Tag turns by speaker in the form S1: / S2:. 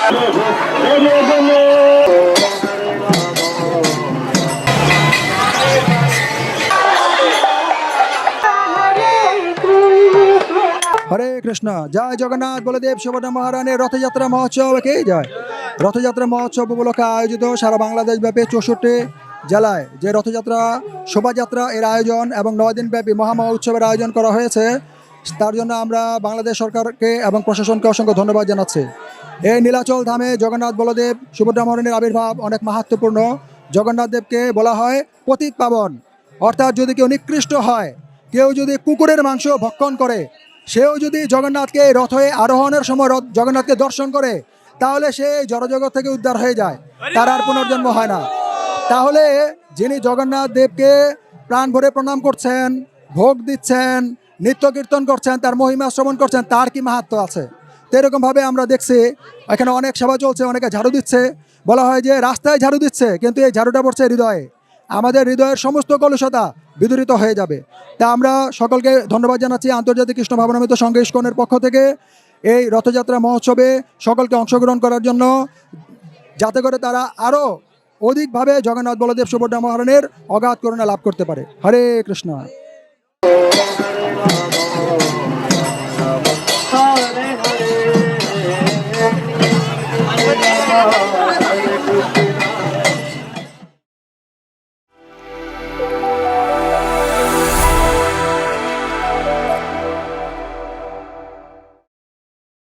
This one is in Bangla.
S1: হরে কৃষ্ণ। জয় জগন্নাথ বলদেব সুভদ্রা মহারানীর রথযাত্রা মহোৎসবকে জয়। রথযাত্রা মহোৎসব উপলক্ষে আয়োজিত সারা বাংলাদেশ ব্যাপী 64 জেলায় যে রথযাত্রা শোভাযাত্রা এর আয়োজন এবং 9 দিন ব্যাপী মহামহোৎসবের আয়োজন করা হয়েছে, তার জন্য আমরা বাংলাদেশ সরকারকে এবং প্রশাসনকে অসংখ্য ধন্যবাদ জানাচ্ছি। এই নীলাচল ধামে জগন্নাথ বলদেব সুভদ্রা মহারানীর আবির্ভাব অনেক মাহাত্ম্যপূর্ণ। জগন্নাথ দেবকে বলা হয় পতিত পাবন, অর্থাৎ যদি কেউ নিকৃষ্ট হয়, কেউ যদি কুকুরের মাংস ভক্ষণ করে, সেও যদি জগন্নাথকে রথে আরোহণের সময় জগন্নাথকে দর্শন করে, তাহলে সে জড়জগৎ থেকে উদ্ধার হয়ে যায়, তার আর পুনর্জন্ম হয় না। তাহলে যিনি জগন্নাথ দেবকে প্রাণ ভরে প্রণাম করছেন, ভোগ দিচ্ছেন, নৃত্য কীর্তন করছেন, তার মহিমা শ্রবণ করছেন, তার কি মাহাত্ম্য আছে। তো এরকমভাবে আমরা দেখছি এখানে অনেক সেবা চলছে, অনেকে ঝাড়ু দিচ্ছে। বলা হয় যে রাস্তায় ঝাড়ু দিচ্ছে, কিন্তু এই ঝাড়ুটা পড়ছে হৃদয়ে। আমাদের হৃদয়ের সমস্ত কলুষতা বিদূরিত হয়ে যাবে। তা আমরা সকলকে ধন্যবাদ জানাচ্ছি আন্তর্জাতিক কৃষ্ণ ভাবনামৃত সংঘ ইস্কনের পক্ষ থেকে এই রথযাত্রা মহোৎসবে সকলকে অংশগ্রহণ করার জন্য, যাতে করে তারা আরও অধিকভাবে জগন্নাথ বলদেব সুভদ্রা মহারানীর অগাধ করুণা লাভ করতে পারে। হরে কৃষ্ণ।